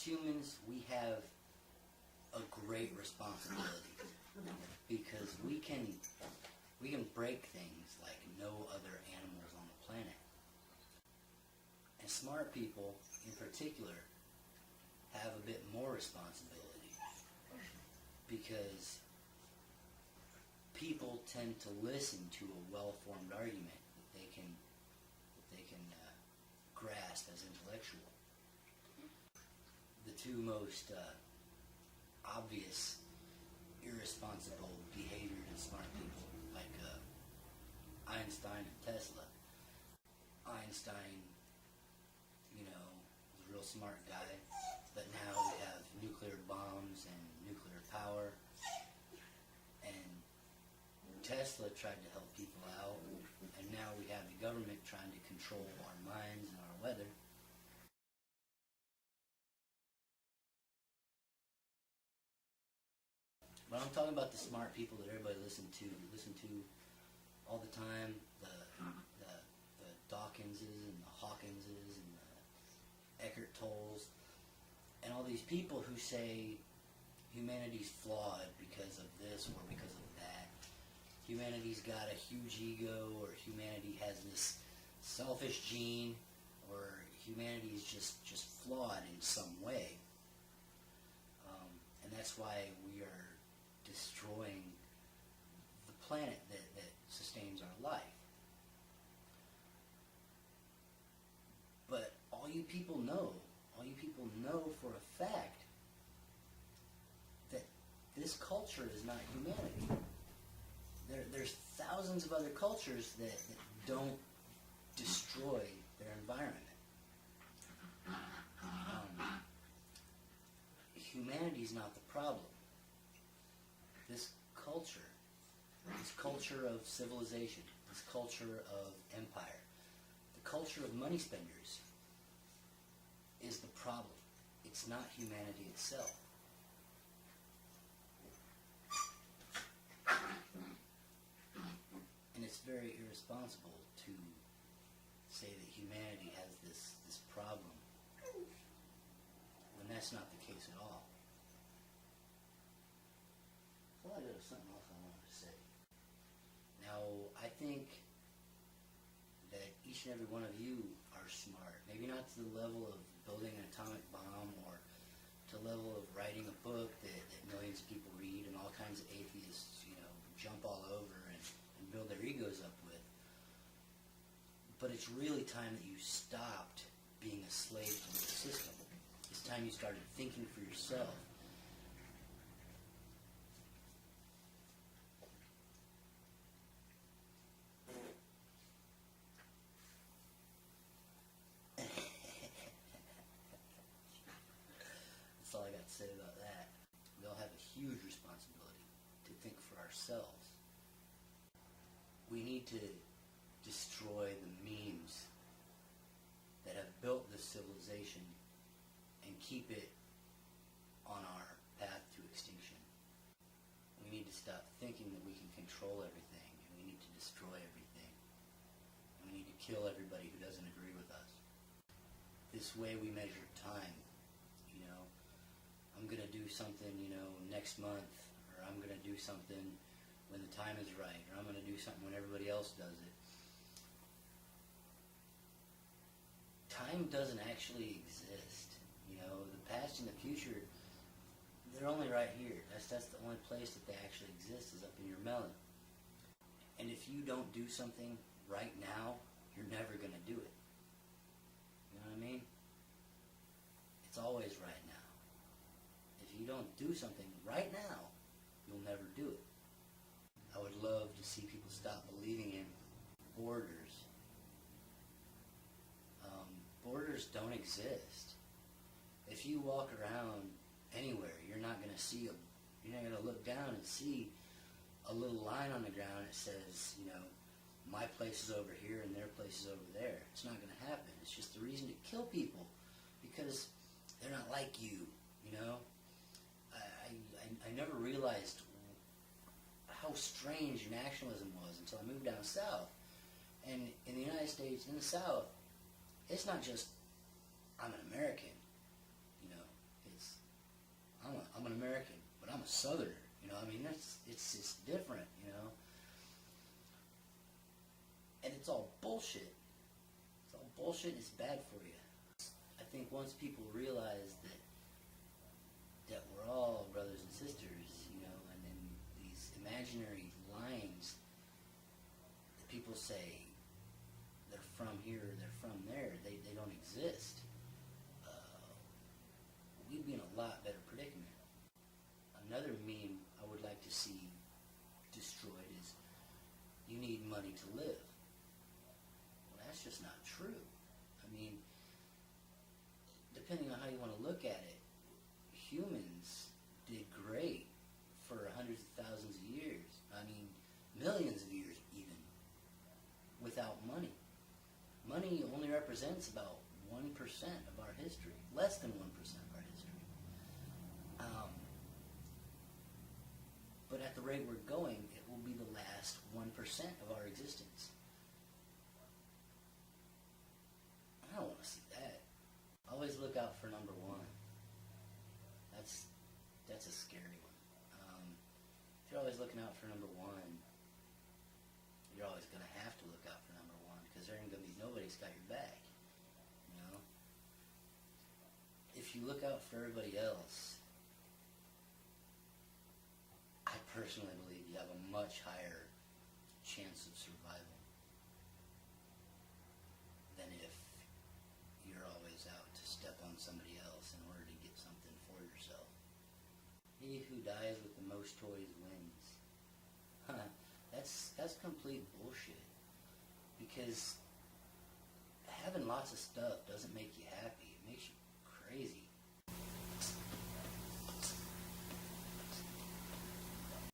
as humans, we have a great responsibility because we can break things like no other animals on the planet. And smart people, in particular, have a bit more responsibility because people tend to listen to a well-formed argument that they can grasp as intellectual. The two most obvious irresponsible behaviors in smart people, like Einstein and Tesla. Einstein, was a real smart guy, but now we have nuclear bombs and nuclear power. And Tesla tried to help people out, and now we have the government trying to control our minds and our weather. But I'm talking about the smart people that everybody listen to all the time, the Dawkinses and the Hawkinses and the Eckhart Tolles, and all these people who say humanity's flawed because of this or because of that. Humanity's got a huge ego, or humanity has this selfish gene, or humanity is just flawed in some way. And that's why we are destroying the planet that sustains our life. But all you people know for a fact that this culture is not humanity. There's thousands of other cultures that don't destroy their environment. Humanity's not the problem. This culture of civilization, this culture of empire, the culture of money spenders is the problem. It's not humanity itself. And it's very irresponsible to say that humanity has this problem when that's not the case at all. Well, I got something else I wanted to say. Now, I think that each and every one of you are smart. Maybe not to the level of building an atomic bomb or to the level of writing a book that millions of people read and all kinds of atheists, jump all over and build their egos up with. But it's really time that you stopped being a slave to the system. It's time you started thinking for yourself. That's all I got to say about that. We all have a huge responsibility to think for ourselves. We need to destroy the memes that have built this civilization and keep it on our path to extinction. We need to stop thinking that we can control everything, and we need to destroy everything. And we need to kill everybody who doesn't agree with us. This way we measure time. I'm going to do something, next month, or I'm going to do something when the time is right, or I'm going to do something when everybody else does it. Time doesn't actually exist. The past and the future, they're only right here. That's the only place that they actually exist, is up in your melon. And if you don't do something right now, you're never going to do it. You know what I mean? It's always right now. If you don't do something right now, you'll never do it. I would love to see people stop believing in borders. Borders don't exist. If you walk around anywhere, you're not going to look down and see a little line on the ground that says, my place is over here and their place is over there. It's not going to happen. It's just a reason to kill people because they're not like you, I never realized how strange nationalism was until I moved down south. And in the United States, in the South, it's not just I'm an American, Southerner. I mean, it's just different, And it's all bullshit. It's all bullshit and it's bad for you. I think once people realize that we're all brothers and sisters, and then these imaginary lines that people say they're from here or they're from there, they don't exist. We'd be in a lot better predicament. Another meme I would like to see destroyed is, you need money to live. Well, that's just not true. I mean, depending on how you want to look at it, humans did great for hundreds of thousands of years. I mean, millions of years even, without money. Money only represents about 1% of our history, less than 1% of our history. But at the rate we're going, it will be the last 1% of our existence. I don't want to see that. Always look out for number one. That's a scary one. If you're always looking out for number one, you're always going to have to look out for number one, because there ain't going to be nobody's got your back. If you look out for everybody else, I personally believe you have a much higher chance of survival than if you're always out to step on somebody else in order to get something for yourself. He who dies with the most toys wins. That's complete bullshit. Because having lots of stuff doesn't make you happy.